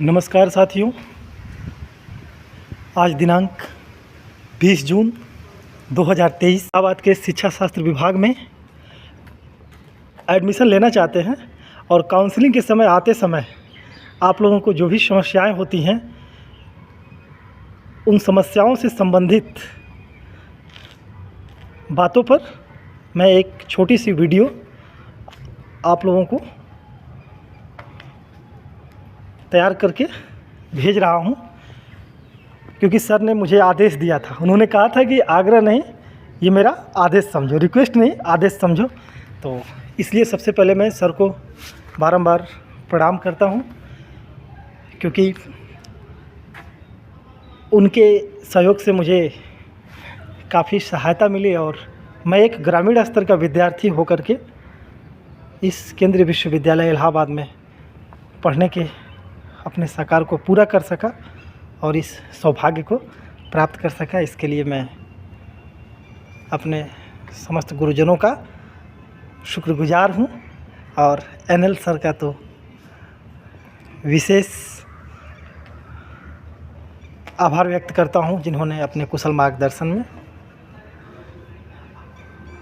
नमस्कार साथियों, आज दिनांक 20 जून 2023 इलाहाबाद के शिक्षा शास्त्र विभाग में एडमिशन लेना चाहते हैं और काउंसलिंग के समय आते समय आप लोगों को जो भी समस्याएं होती हैं उन समस्याओं से संबंधित बातों पर मैं एक छोटी सी वीडियो आप लोगों को तैयार करके भेज रहा हूं, क्योंकि सर ने मुझे आदेश दिया था। उन्होंने कहा था कि आग्रह नहीं, ये मेरा आदेश समझो, रिक्वेस्ट नहीं आदेश समझो। तो इसलिए सबसे पहले मैं सर को बारंबार प्रणाम करता हूं, क्योंकि उनके सहयोग से मुझे काफ़ी सहायता मिली और मैं एक ग्रामीण स्तर का विद्यार्थी होकर के इस केंद्रीय विश्वविद्यालय इलाहाबाद में पढ़ने के अपने साकार को पूरा कर सका और इस सौभाग्य को प्राप्त कर सका। इसके लिए मैं अपने समस्त गुरुजनों का शुक्रगुजार हूँ और एनएल सर का तो विशेष आभार व्यक्त करता हूँ, जिन्होंने अपने कुशल मार्गदर्शन में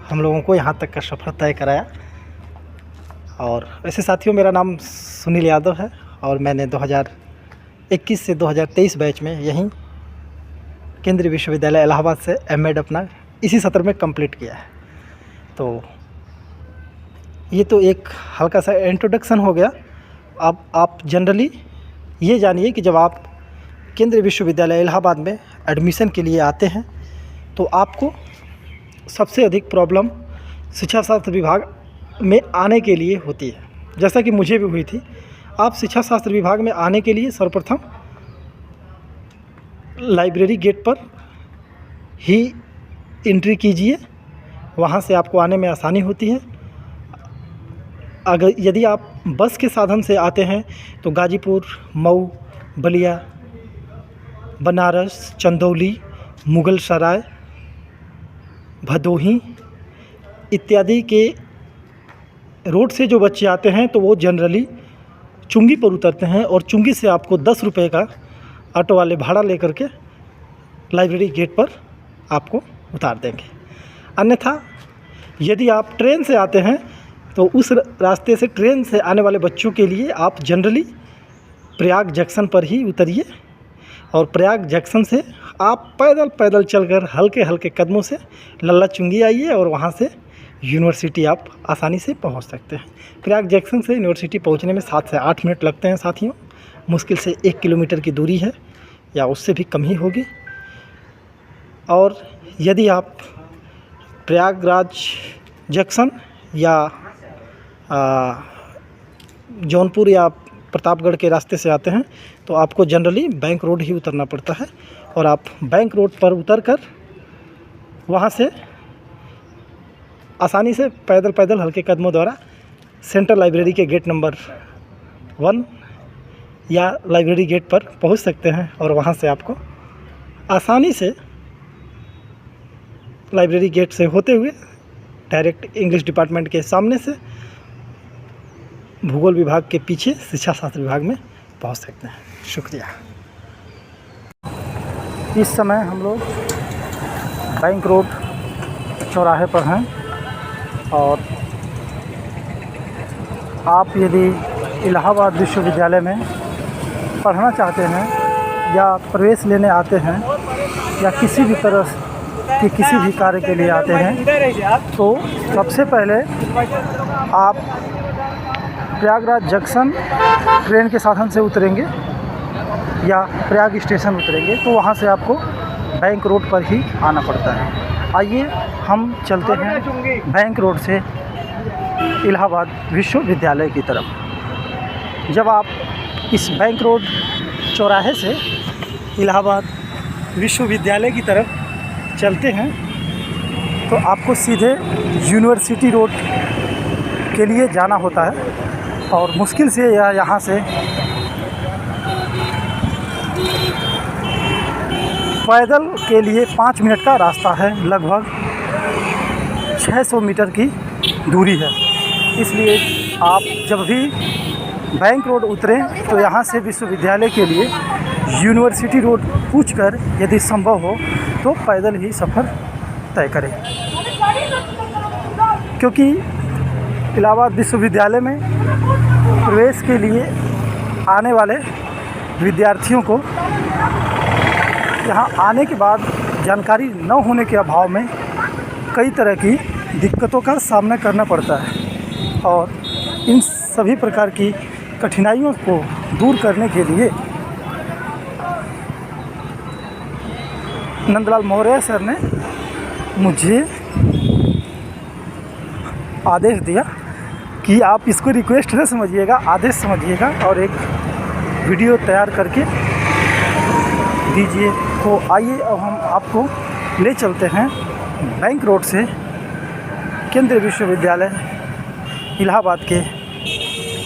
हम लोगों को यहाँ तक का सफ़र तय कराया। और वैसे साथियों, मेरा नाम सुनील यादव है और मैंने 2021 से 2023 बैच में यहीं केंद्रीय विश्वविद्यालय इलाहाबाद से एमएड अपना इसी सत्र में कंप्लीट किया है। तो ये तो एक हल्का सा इंट्रोडक्शन हो गया। अब आप जनरली ये जानिए कि जब आप केंद्रीय विश्वविद्यालय इलाहाबाद में एडमिशन के लिए आते हैं तो आपको सबसे अधिक प्रॉब्लम शिक्षा शास्त्र विभाग में आने के लिए होती है, जैसा कि मुझे भी हुई थी। आप शिक्षा शास्त्र विभाग में आने के लिए सर्वप्रथम लाइब्रेरी गेट पर ही एंट्री कीजिए, वहाँ से आपको आने में आसानी होती है। अगर यदि आप बस के साधन से आते हैं तो गाजीपुर, मऊ, बलिया, बनारस, चंदौली, मुगल सराय, भदोही इत्यादि के रोड से जो बच्चे आते हैं तो वो जनरली चुंगी पर उतरते हैं और चुंगी से आपको 10 रुपये का ऑटो वाले भाड़ा लेकर के लाइब्रेरी गेट पर आपको उतार देंगे। अन्यथा यदि आप ट्रेन से आते हैं तो उस रास्ते से ट्रेन से आने वाले बच्चों के लिए आप जनरली प्रयाग जंक्शन पर ही उतरिए और प्रयाग जंक्शन से आप पैदल चलकर हल्के हल्के कदमों से लल्ला चुंगी आइए और वहाँ से यूनिवर्सिटी आप आसानी से पहुंच सकते हैं। प्रयाग जंक्शन से यूनिवर्सिटी पहुंचने में 7 से 8 मिनट लगते हैं साथियों। मुश्किल से 1 किलोमीटर की दूरी है या उससे भी कम ही होगी। और यदि आप प्रयागराज जंक्शन या जौनपुर या प्रतापगढ़ के रास्ते से आते हैं तो आपको जनरली बैंक रोड ही उतरना पड़ता है और आप बैंक रोड पर उतरकर वहाँ से आसानी से पैदल हल्के कदमों द्वारा सेंट्रल लाइब्रेरी के गेट नंबर 1 या लाइब्रेरी गेट पर पहुंच सकते हैं और वहां से आपको आसानी से लाइब्रेरी गेट से होते हुए डायरेक्ट इंग्लिश डिपार्टमेंट के सामने से भूगोल विभाग के पीछे शिक्षा शास्त्र विभाग में पहुंच सकते हैं। शुक्रिया। इस समय हम लोग बैंक रोड चौराहे पर हैं और आप यदि इलाहाबाद विश्वविद्यालय में पढ़ना चाहते हैं या प्रवेश लेने आते हैं या किसी भी तरह के किसी भी कार्य के लिए आते हैं तो सबसे पहले आप प्रयागराज जंक्शन ट्रेन के साधन से उतरेंगे या प्रयाग स्टेशन उतरेंगे तो वहाँ से आपको बैंक रोड पर ही आना पड़ता है। आइए हम चलते हैं बैंक रोड से इलाहाबाद विश्वविद्यालय की तरफ। जब आप इस बैंक रोड चौराहे से इलाहाबाद विश्वविद्यालय की तरफ चलते हैं तो आपको सीधे यूनिवर्सिटी रोड के लिए जाना होता है और मुश्किल से यहाँ से पैदल के लिए 5 मिनट का रास्ता है। लगभग 600 मीटर की दूरी है। इसलिए आप जब भी बैंक रोड उतरें तो यहाँ से विश्वविद्यालय के लिए यूनिवर्सिटी रोड पूछकर यदि संभव हो तो पैदल ही सफ़र तय करें, क्योंकि इलाहाबाद विश्वविद्यालय में प्रवेश के लिए आने वाले विद्यार्थियों को यहाँ आने के बाद जानकारी न होने के अभाव में कई तरह की दिक्कतों का सामना करना पड़ता है, और इन सभी प्रकार की कठिनाइयों को दूर करने के लिए नंदलाल मौर्य सर ने मुझे आदेश दिया कि आप इसको रिक्वेस्ट न समझिएगा, आदेश समझिएगा और एक वीडियो तैयार करके दीजिए। तो आइए अब हम आपको ले चलते हैं बैंक रोड से केंद्रीय विश्वविद्यालय इलाहाबाद के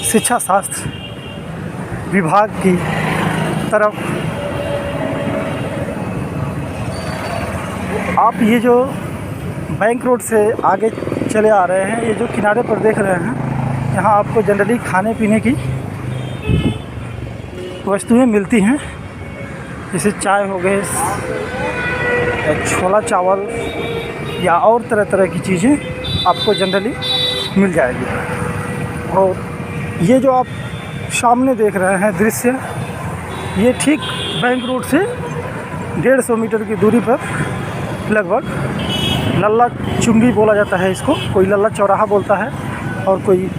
शिक्षा शास्त्र विभाग की तरफ। आप ये जो बैंक रोड से आगे चले आ रहे हैं, ये जो किनारे पर देख रहे हैं, यहाँ आपको जनरली खाने पीने की वस्तुएं मिलती हैं, जैसे चाय हो गए, छोला चावल या और तरह तरह की चीज़ें आपको जनरली मिल जाएगी। और ये जो आप सामने देख रहे हैं दृश्य, ये ठीक बैंक रोड से 150 मीटर की दूरी पर लगभग लल्ला चुंगी बोला जाता है इसको, कोई लल्ला चौराहा बोलता है और कोई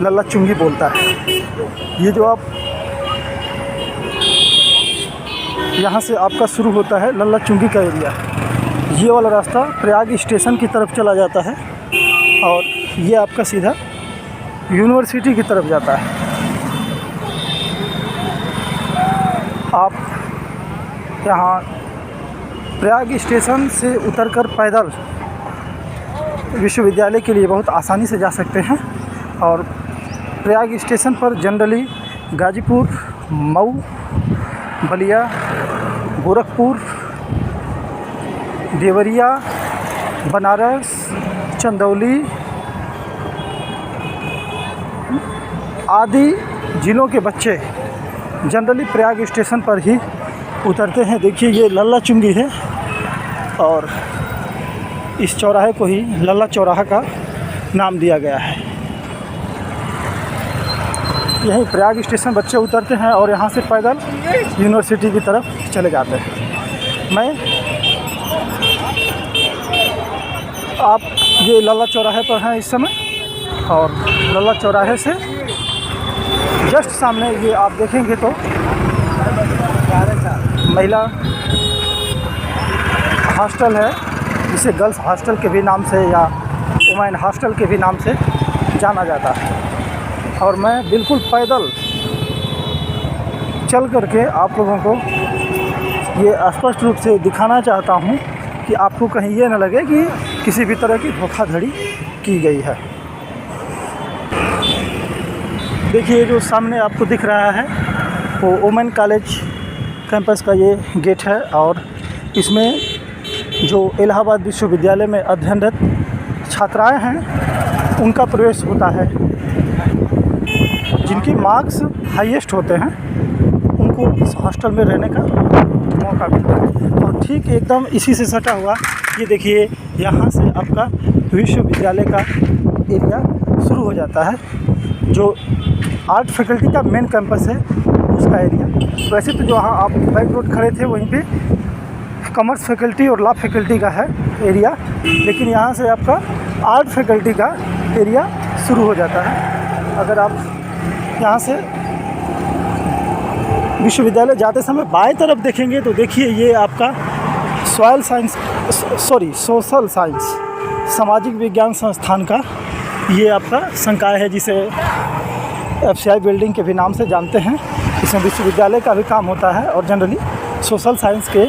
लल्ला चुंगी बोलता है। ये जो आप यहाँ से आपका शुरू होता है लल्ला चुंगी का एरिया, ये वाला रास्ता प्रयाग स्टेशन की तरफ चला जाता है और ये आपका सीधा यूनिवर्सिटी की तरफ जाता है। आप यहाँ प्रयाग स्टेशन से उतरकर पैदल विश्वविद्यालय के लिए बहुत आसानी से जा सकते हैं। और प्रयाग स्टेशन पर जनरली गाजीपुर, मऊ, बलिया, गोरखपुर, देवरिया, बनारस, चंदौली आदि ज़िलों के बच्चे जनरली प्रयाग स्टेशन पर ही उतरते हैं। देखिए ये लल्ला चुंगी है और इस चौराहे को ही लल्ला चौराहा का नाम दिया गया है। यहीं प्रयाग स्टेशन बच्चे उतरते हैं और यहाँ से पैदल यूनिवर्सिटी की तरफ चले जाते हैं। आप ये लल्ला चौराहे पर हैं इस समय, और लल्ला चौराहे से जस्ट सामने ये आप देखेंगे तो महिला हॉस्टल है, जिसे गर्ल्स हॉस्टल के भी नाम से या वुमेन हॉस्टल के भी नाम से जाना जाता है। और मैं बिल्कुल पैदल चल करके आप लोगों को ये स्पष्ट रूप से दिखाना चाहता हूँ कि आपको कहीं ये न लगे कि किसी भी तरह की धोखाधड़ी की गई है। देखिए जो सामने आपको दिख रहा है वो वुमेन कॉलेज कैंपस का ये गेट है, और इसमें जो इलाहाबाद विश्वविद्यालय में अध्ययनरत छात्राएं हैं उनका प्रवेश होता है। जिनकी मार्क्स हाईएस्ट होते हैं उनको इस हॉस्टल में रहने का मौका मिलता है। और ठीक एकदम इसी से सटा हुआ ये देखिए, यहाँ से आपका विश्वविद्यालय का एरिया शुरू हो जाता है, जो आर्ट फैकल्टी का मेन कैंपस है उसका एरिया। वैसे तो जो हाँ आप बैंक रोड खड़े थे वहीं पे कॉमर्स फैकल्टी और लॉ फैकल्टी का है एरिया, लेकिन यहाँ से आपका आर्ट फैकल्टी का एरिया शुरू हो जाता है। अगर आप यहाँ से विश्वविद्यालय जाते समय बाएं तरफ देखेंगे तो देखिए ये आपका सोशल साइंस सामाजिक विज्ञान संस्थान का ये आपका संकाय है, जिसे FCI बिल्डिंग के भी नाम से जानते हैं। इसमें विश्वविद्यालय का भी काम होता है और जनरली सोशल साइंस के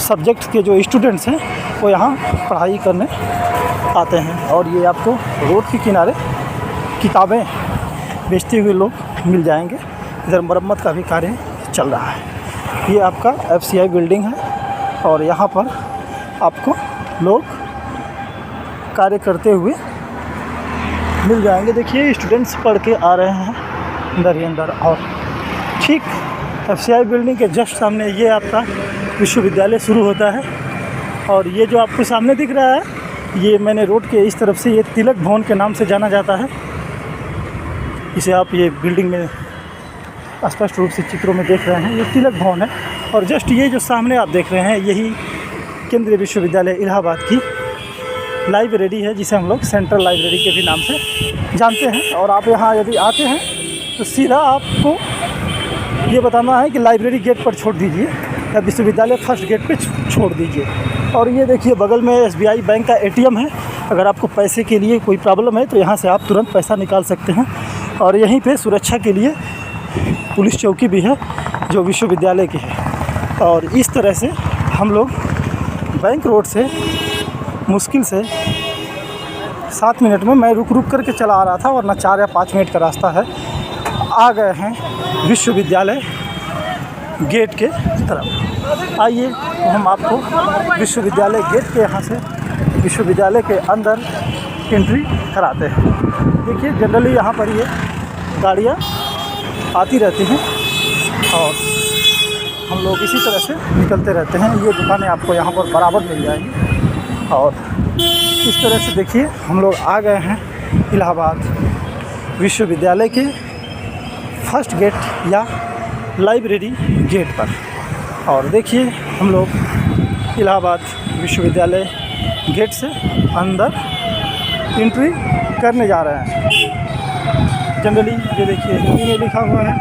सब्जेक्ट के जो स्टूडेंट्स हैं वो यहाँ पढ़ाई करने आते हैं। और ये आपको रोड के किनारे किताबें बेचते हुए लोग मिल जाएंगे। इधर मरम्मत का भी कार्य चल रहा है। ये आपका FCI बिल्डिंग है और यहाँ पर आपको लोग कार्य करते हुए मिल जाएंगे। देखिए स्टूडेंट्स पढ़ के आ रहे हैं अंदर ही अंदर। और ठीक FCI बिल्डिंग के जस्ट सामने ये आपका विश्वविद्यालय शुरू होता है। और ये जो आपको सामने दिख रहा है, ये मैंने रोड के इस तरफ से, ये तिलक भवन के नाम से जाना जाता है। इसे आप ये बिल्डिंग में स्पष्ट रूप से चित्रों में देख रहे हैं, ये तिलक भवन है। और जस्ट ये जो सामने आप देख रहे हैं, यही केंद्रीय विश्वविद्यालय इलाहाबाद की लाइब्रेरी है, जिसे हम लोग सेंट्रल लाइब्रेरी के भी नाम से जानते हैं। और आप यहाँ यदि आते हैं तो सीधा आपको ये बताना है कि लाइब्रेरी गेट पर छोड़ दीजिए या विश्वविद्यालय फर्स्ट गेट पे छोड़ दीजिए। और ये देखिए बगल में SBI बैंक का ATM है। अगर आपको पैसे के लिए कोई प्रॉब्लम है तो यहाँ से आप तुरंत पैसा निकाल सकते हैं। और यहीं पे सुरक्षा के लिए पुलिस चौकी भी है जो विश्वविद्यालय की है। और इस तरह से हम लोग बैंक रोड से मुश्किल से 7 मिनट में, मैं रुक करके चला आ रहा था, वरना 4 या 5 मिनट का रास्ता है, आ गए हैं विश्वविद्यालय गेट के तरफ। आइए तो हम आपको विश्वविद्यालय गेट के यहाँ से विश्वविद्यालय के अंदर एंट्री कराते हैं। देखिए जनरली यहाँ पर ये गाड़ियाँ आती रहती हैं और हम लोग इसी तरह से निकलते रहते हैं। ये दुकानें आपको यहाँ पर बराबर मिल जाएंगी। और इस तरह से देखिए हम लोग आ गए हैं इलाहाबाद विश्वविद्यालय के फर्स्ट गेट या लाइब्रेरी गेट पर। और देखिए हम लोग इलाहाबाद विश्वविद्यालय गेट से अंदर एंट्री करने जा रहे हैं। जनरली ये देखिए हिंदी में लिखा हुआ है,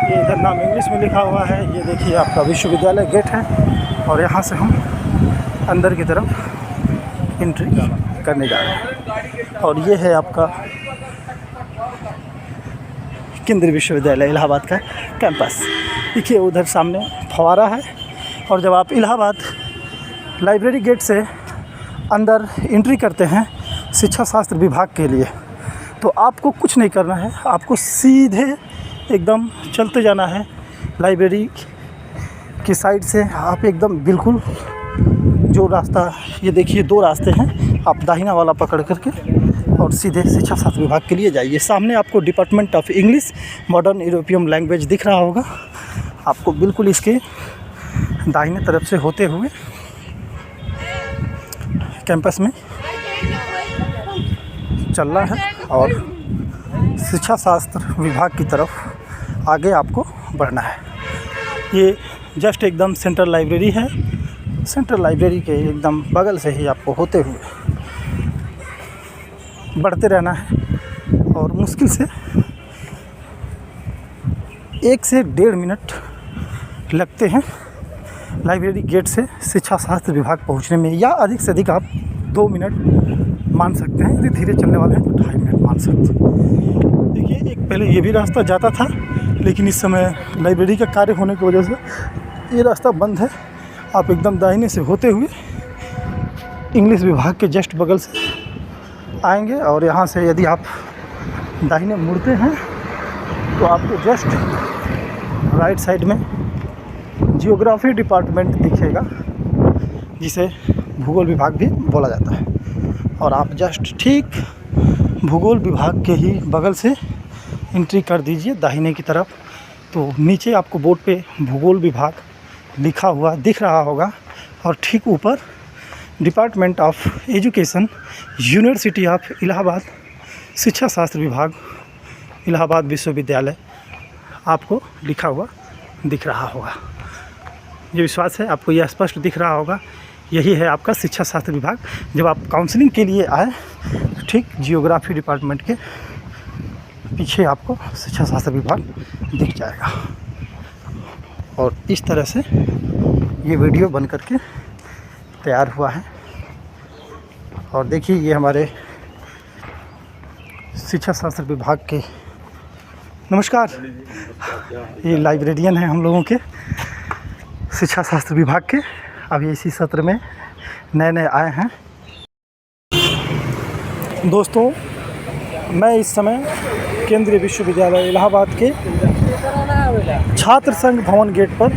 ये इधर नाम इंग्लिश में लिखा हुआ है। ये देखिए आपका विश्वविद्यालय गेट है और यहाँ से हम अंदर की तरफ एंट्री करने जा रहे हैं। और ये है आपका केंद्रीय विश्वविद्यालय इलाहाबाद का कैंपस। देखिए उधर सामने फव्वारा है। और जब आप इलाहाबाद लाइब्रेरी गेट से अंदर एंट्री करते हैं शिक्षा शास्त्र विभाग के लिए, तो आपको कुछ नहीं करना है, आपको सीधे एकदम चलते जाना है लाइब्रेरी की साइड से। आप एकदम बिल्कुल जो रास्ता, ये देखिए 2 रास्ते हैं, आप दाहिना वाला पकड़ करके और सीधे शिक्षा शास्त्र विभाग के लिए जाइए। सामने आपको department of English modern European language दिख रहा होगा। आपको बिल्कुल इसके दाहिने तरफ से होते हुए कैंपस में चलना है और शिक्षा शास्त्र विभाग की तरफ आगे आपको बढ़ना है। ये जस्ट एकदम सेंट्रल लाइब्रेरी है। सेंट्रल लाइब्रेरी के एकदम बगल से ही आपको होते हुए बढ़ते रहना है। और मुश्किल से 1 से 1.5 मिनट लगते हैं लाइब्रेरी गेट से शिक्षा शास्त्र विभाग पहुंचने में, या अधिक से अधिक आप 2 मिनट मान सकते हैं। यदि धीरे चलने वाले हैं तो 2.5 मिनट मान सकते हैं। देखिए एक पहले ये भी रास्ता जाता था, लेकिन इस समय लाइब्रेरी का कार्य होने की वजह से ये रास्ता बंद है। आप एकदम दाहिने से होते हुए इंग्लिश विभाग के जस्ट बगल से आएंगे। और यहाँ से यदि आप दाहिने मुड़ते हैं तो आपको जस्ट राइट साइड में जियोग्राफी डिपार्टमेंट दिखेगा, जिसे भूगोल विभाग भी बोला जाता है। और आप जस्ट ठीक भूगोल विभाग के ही बगल से एंट्री कर दीजिए दाहिने की तरफ। तो नीचे आपको बोर्ड पे भूगोल विभाग लिखा हुआ दिख रहा होगा और ठीक ऊपर department of education university of Allahabad शिक्षा शास्त्र विभाग इलाहाबाद विश्वविद्यालय आपको लिखा हुआ दिख रहा होगा। ये विश्वास है आपको यह स्पष्ट दिख रहा होगा, यही है आपका शिक्षा शास्त्र विभाग। जब आप काउंसलिंग के लिए आए तो ठीक जियोग्राफी डिपार्टमेंट के पीछे आपको शिक्षा शास्त्र विभाग दिख जाएगा। और इस तरह से ये वीडियो बन करके तैयार हुआ है। और देखिए ये हमारे शिक्षा शास्त्र विभाग के, नमस्कार, ये लाइब्रेरियन हैं हम लोगों के शिक्षा शास्त्र विभाग के। अभी इसी सत्र में नए आए हैं। दोस्तों मैं इस समय केंद्रीय विश्वविद्यालय इलाहाबाद के छात्र संघ भवन गेट पर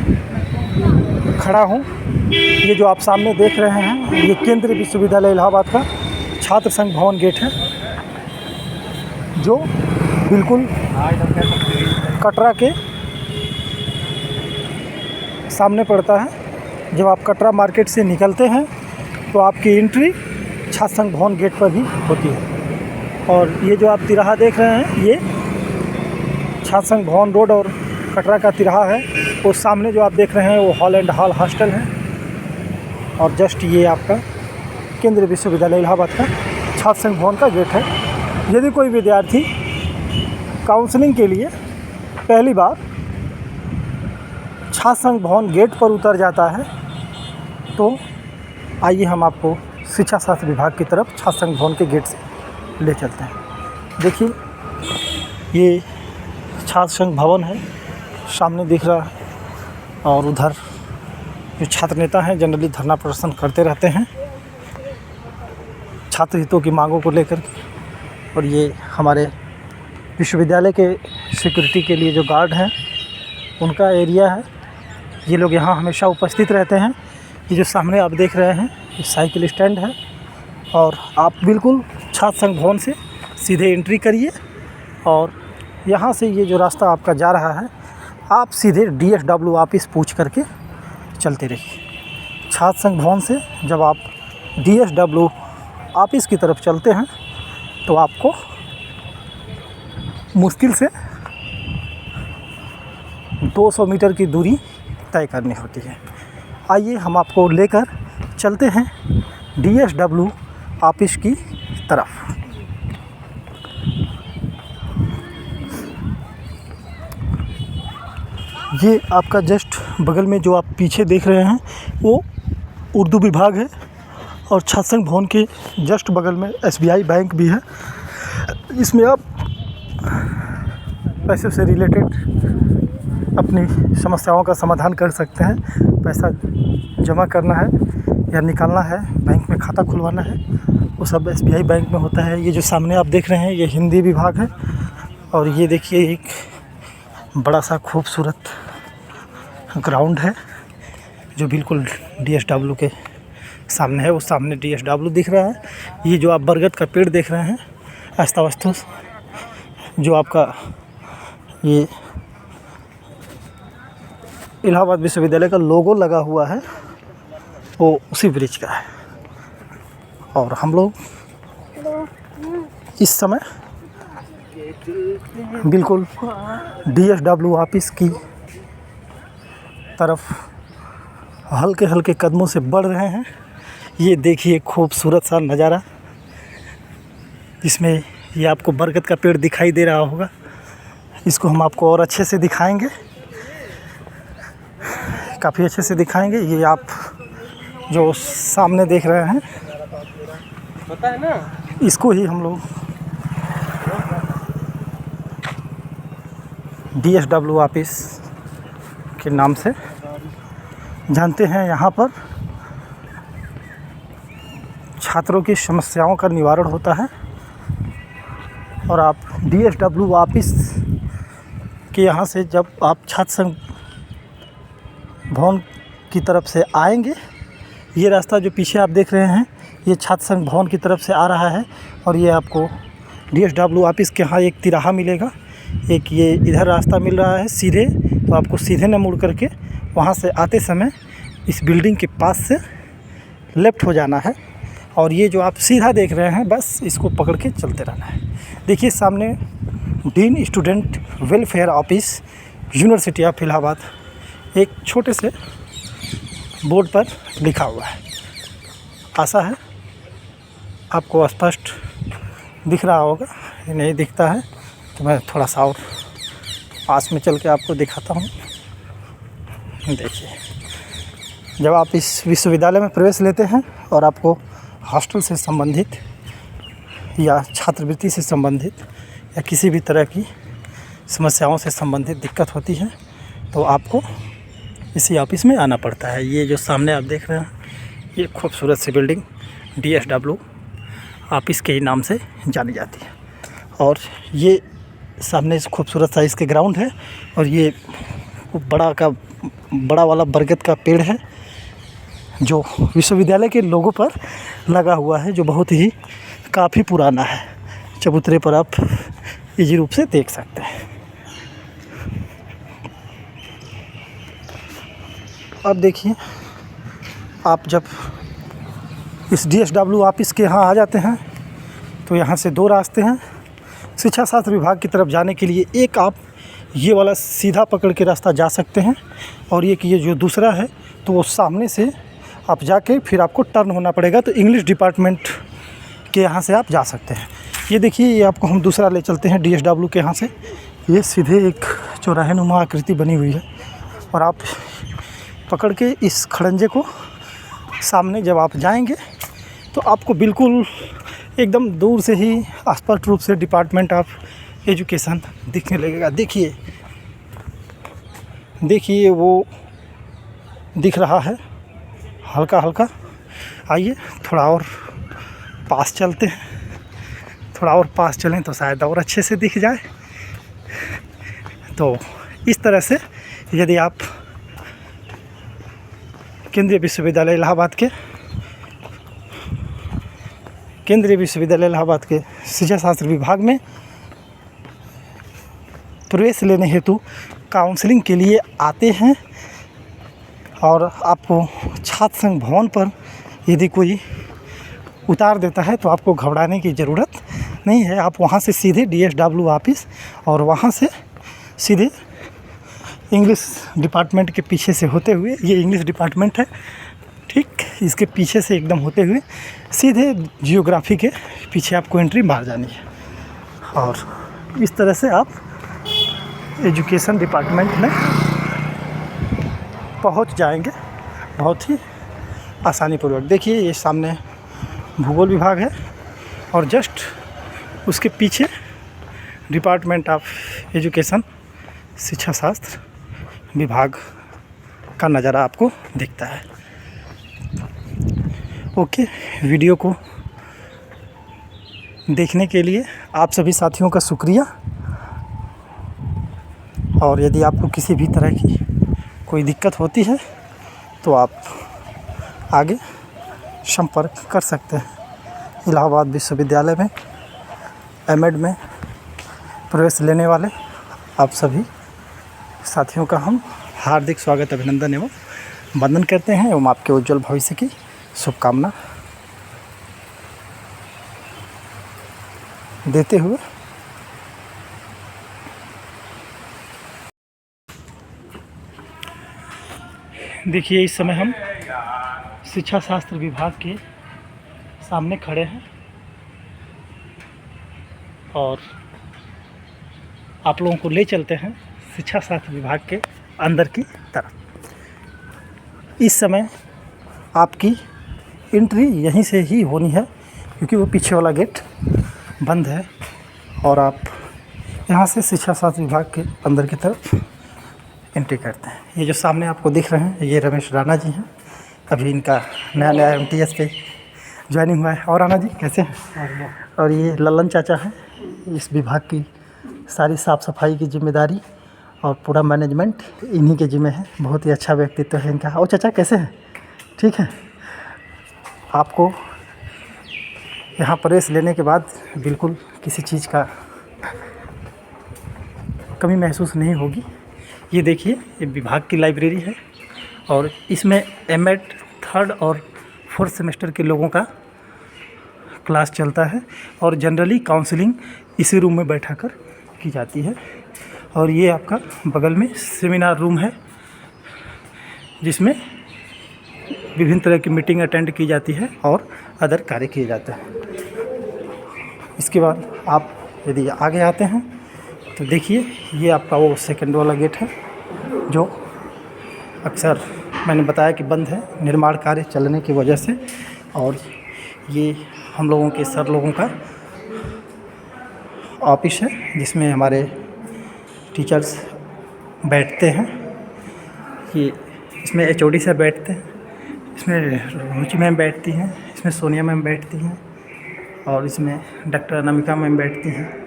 खड़ा हूँ। ये जो आप सामने देख रहे हैं ये केंद्रीय विश्वविद्यालय इलाहाबाद का छात्र संघ भवन गेट है। जो बिल्कुल कटरा के सामने पड़ता है। जब आप कटरा मार्केट से निकलते हैं तो आपकी एंट्री छात्र संघ भवन गेट पर ही होती है। और ये जो आप तिराहा देख रहे हैं, ये छात्र संघ भवन रोड और कटरा का तिराहा है। वो सामने जो आप देख रहे हैं वो हॉल एंड हॉल हॉस्टल है। और जस्ट ये आपका केंद्रीय विश्वविद्यालय इलाहाबाद का छात्र संघ भवन का गेट है। यदि कोई विद्यार्थी काउंसलिंग के लिए पहली बार छात्र संघ भवन गेट पर उतर जाता है तो आइए हम आपको शिक्षा शास्त्र विभाग की तरफ छात्र संघ भवन के गेट से ले चलते हैं। देखिए ये छात्र संघ भवन है, सामने दिख रहा है। और उधर जो छात्र नेता हैं जनरली धरना प्रदर्शन करते रहते हैं छात्र हितों की मांगों को लेकर। और ये हमारे विश्वविद्यालय के सिक्योरिटी के लिए जो गार्ड हैं उनका एरिया है। ये लोग यहाँ हमेशा उपस्थित रहते हैं। ये जो सामने आप देख रहे हैं ये साइकिल स्टैंड है। और आप बिल्कुल छात्र संघ भवन से सीधे एंट्री करिए और यहाँ से ये जो रास्ता आपका जा रहा है आप सीधे DSW ऑफिस पूछ करके चलते रहिए। छात्र संघ भवन से जब आप DSW ऑफिस की तरफ चलते हैं तो आपको मुश्किल से 200 मीटर की दूरी तय करनी होती है। आइए हम आपको लेकर चलते हैं DSW ऑफिस की तरफ। ये आपका जस्ट बगल में जो आप पीछे देख रहे हैं वो उर्दू विभाग है। और छात्र संघ भवन के जस्ट बगल में SBI बैंक भी है। इसमें आप पैसे से रिलेटेड अपनी समस्याओं का समाधान कर सकते हैं। पैसा जमा करना है या निकालना है, बैंक में खाता खुलवाना है, वो सब SBI बैंक में होता है। ये जो सामने आप देख रहे हैं ये हिंदी विभाग है। और ये देखिए एक बड़ा सा खूबसूरत ग्राउंड है जो बिल्कुल DSW के सामने है। वो सामने DSW दिख रहा है। ये जो आप बरगद का पेड़ देख रहे हैं अस्तव्यस्त, जो आपका ये इलाहाबाद विश्वविद्यालय का लोगो लगा हुआ है वो उसी वृक्ष का है। और हम लोग इस समय बिल्कुल DSW ऑफिस की तरफ हल्के हल्के कदमों से बढ़ रहे हैं। ये देखिए खूबसूरत सा नज़ारा, इसमें ये आपको बरगद का पेड़ दिखाई दे रहा होगा। इसको हम आपको और अच्छे से दिखाएंगे, काफ़ी अच्छे से दिखाएंगे। ये आप जो सामने देख रहे हैं पता है ना, इसको ही हम लोग DSW ऑफिस के नाम से जानते हैं। यहाँ पर छात्रों की समस्याओं का निवारण होता है। और आप DSW ऑफिस के यहाँ से जब आप छात्र संघ भवन की तरफ से आएंगे, ये रास्ता जो पीछे आप देख रहे हैं ये छात्र संघ भवन की तरफ से आ रहा है। और ये आपको DSW ऑफिस के यहाँ एक तिराहा मिलेगा, एक ये इधर रास्ता मिल रहा है सीधे। तो आपको सीधे न मुड़ करके वहाँ से आते समय इस बिल्डिंग के पास से लेफ़्ट हो जाना है। और ये जो आप सीधा देख रहे हैं बस इसको पकड़ के चलते रहना है। देखिए सामने dean student welfare office university of Allahabad एक छोटे से बोर्ड पर लिखा हुआ है। आशा है आपको स्पष्ट दिख रहा होगा। ये नहीं दिखता है तो मैं थोड़ा सा और पास में चल के आपको दिखाता हूँ। देखिए जब आप इस विश्वविद्यालय में प्रवेश लेते हैं और आपको हॉस्टल से संबंधित या छात्रवृत्ति से संबंधित या किसी भी तरह की समस्याओं से संबंधित दिक्कत होती है तो आपको इसी ऑफिस में आना पड़ता है। ये जो सामने आप देख रहे हैं ये खूबसूरत सी बिल्डिंग DSW ऑफिस के ही नाम से जानी जाती है। और ये सामने खूबसूरत सा इसके ग्राउंड है। और ये बड़ा वाला बरगद का पेड़ है जो विश्वविद्यालय के लोगों पर लगा हुआ है, जो बहुत ही काफ़ी पुराना है। चबूतरे पर आप ईजी रूप से देख सकते हैं। अब देखिए, आप जब इस DSW ऑफिस के यहाँ आ जाते हैं तो यहाँ से 2 रास्ते हैं शिक्षा शास्त्र विभाग की तरफ जाने के लिए। एक आप ये वाला सीधा पकड़ के रास्ता जा सकते हैं, और एक ये जो दूसरा है तो वो सामने से आप जाके फिर आपको टर्न होना पड़ेगा, तो इंग्लिश डिपार्टमेंट के यहाँ से आप जा सकते हैं। ये देखिए, ये आपको हम दूसरा ले चलते हैं DSW के यहाँ से। ये सीधे एक चौराहे नुमा आकृति बनी हुई है, और आप पकड़ के इस खड़ंजे को सामने जब आप जाएंगे तो आपको बिल्कुल एकदम दूर से ही स्पष्ट रूप से डिपार्टमेंट ऑफ एजुकेशन दिखने लगेगा। देखिए देखिए, वो दिख रहा है हल्का हल्का। आइए थोड़ा और पास चलते हैं, थोड़ा और पास चलें तो शायद और अच्छे से दिख जाए। तो इस तरह से यदि आप केंद्रीय विश्वविद्यालय इलाहाबाद के शिक्षा शास्त्र विभाग में प्रवेश लेने हेतु काउंसलिंग के लिए आते हैं, और आपको छात्र संघ भवन पर यदि कोई उतार देता है तो आपको घबराने की ज़रूरत नहीं है। आप वहाँ से सीधे DSW ऑफिस, और वहाँ से सीधे इंग्लिश डिपार्टमेंट के पीछे से होते हुए, ये इंग्लिश डिपार्टमेंट है ठीक, इसके पीछे से एकदम होते हुए सीधे जियोग्राफी के पीछे आपको एंट्री मार जानी है, और इस तरह से आप एजुकेशन डिपार्टमेंट में पहुंच जाएंगे बहुत ही आसानीपूर्वक। देखिए, ये सामने भूगोल विभाग है, और जस्ट उसके पीछे डिपार्टमेंट ऑफ एजुकेशन शिक्षा शास्त्र विभाग का नज़ारा आपको दिखता है। ओके, वीडियो को देखने के लिए आप सभी साथियों का शुक्रिया, और यदि आपको किसी भी तरह की कोई दिक्कत होती है तो आप आगे संपर्क कर सकते हैं। इलाहाबाद विश्वविद्यालय में एमएड में प्रवेश लेने वाले आप सभी साथियों का हम हार्दिक स्वागत, अभिनंदन एवं वंदन करते हैं, एवं आपके उज्जवल भविष्य की शुभकामना देते हुए देखिए, इस समय हम शिक्षा शास्त्र विभाग के सामने खड़े हैं, और आप लोगों को ले चलते हैं शिक्षा शास्त्र विभाग के अंदर की तरफ। इस समय आपकी एंट्री यहीं से ही होनी है, क्योंकि वो पीछे वाला गेट बंद है, और आप यहाँ से शिक्षा शास्त्र विभाग के अंदर की तरफ एंट्री करते हैं। ये जो सामने आपको दिख रहे हैं, ये रमेश राणा जी हैं, अभी इनका नया MTS पे ज्वाइनिंग हुआ है। और राणा जी कैसे हैं? और ये लल्लन चाचा हैं, इस विभाग की सारी साफ़ सफाई की जिम्मेदारी और पूरा मैनेजमेंट इन्हीं के जिम्मे है। बहुत ही अच्छा व्यक्तित्व है इनका। और चाचा कैसे हैं? ठीक है। आपको यहाँ प्रवेश लेने के बाद बिल्कुल किसी चीज़ का कमी महसूस नहीं होगी। ये देखिए, ये विभाग की लाइब्रेरी है, और इसमें एमएड 3rd और 4th सेमेस्टर के लोगों का क्लास चलता है, और जनरली काउंसलिंग इसी रूम में बैठाकर की जाती है। और ये आपका बगल में सेमिनार रूम है, जिसमें विभिन्न तरह की मीटिंग अटेंड की जाती है और अदर कार्य किए जाते हैं। इसके बाद आप यदि आगे आते हैं तो देखिए, ये आपका वो सेकंड वाला गेट है, जो अक्सर मैंने बताया कि बंद है निर्माण कार्य चलने की वजह से। और ये हम लोगों के सर लोगों का ऑफिस है, जिसमें हमारे टीचर्स बैठते हैं। ये इसमें HOD से बैठते हैं, इसमें रुचि मैम बैठती हैं, इसमें सोनिया मैम बैठती हैं, और इसमें डॉक्टर अनामिका मैम बैठती हैं।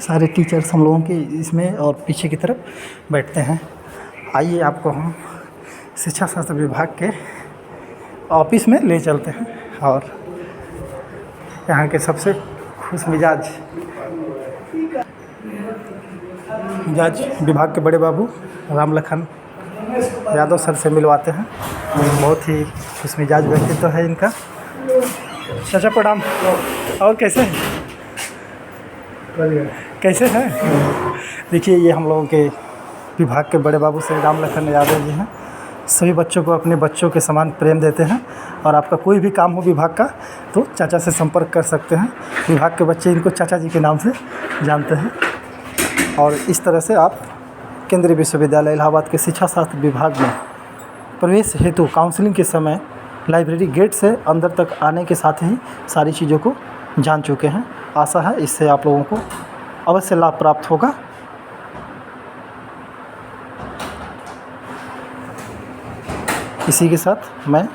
सारे टीचर्स हम लोगों के इसमें और पीछे की तरफ बैठते हैं। आइए आपको हम शिक्षा शास्त्र विभाग के ऑफिस में ले चलते हैं, और यहाँ के सबसे खुश मिजाज मिजाज विभाग के बड़े बाबू राम लखन यादव सर से मिलवाते हैं। बहुत ही खुशमिजाज व्यक्तित्व है इनका। चाचा प्रणाम। और कैसे हैं? कैसे हैं? देखिए ये हम लोगों के विभाग के बड़े बाबू श्री राम लखन यादव जी हैं। सभी बच्चों को अपने बच्चों के समान प्रेम देते हैं और आपका कोई भी काम हो विभाग का तो चाचा से संपर्क कर सकते हैं। विभाग के बच्चे इनको चाचा जी के नाम से जानते हैं। और इस तरह से आप केंद्रीय विश्वविद्यालय इलाहाबाद के शिक्षा शास्त्र विभाग में प्रवेश हेतु काउंसलिंग के समय लाइब्रेरी गेट से अंदर तक आने के साथ ही सारी चीज़ों को जान चुके हैं। आशा है इससे आप लोगों को अवश्य लाभ प्राप्त होगा। इसी के साथ मैं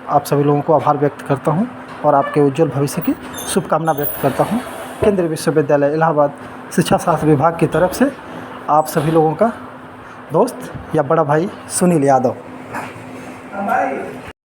आप सभी लोगों को आभार व्यक्त करता हूं और आपके उज्जवल भविष्य की शुभकामना व्यक्त करता हूं। केंद्रीय विश्वविद्यालय इलाहाबाद शिक्षा शास्त्र विभाग की तरफ से आप सभी लोगों का दोस्त या बड़ा भाई सुनील यादव।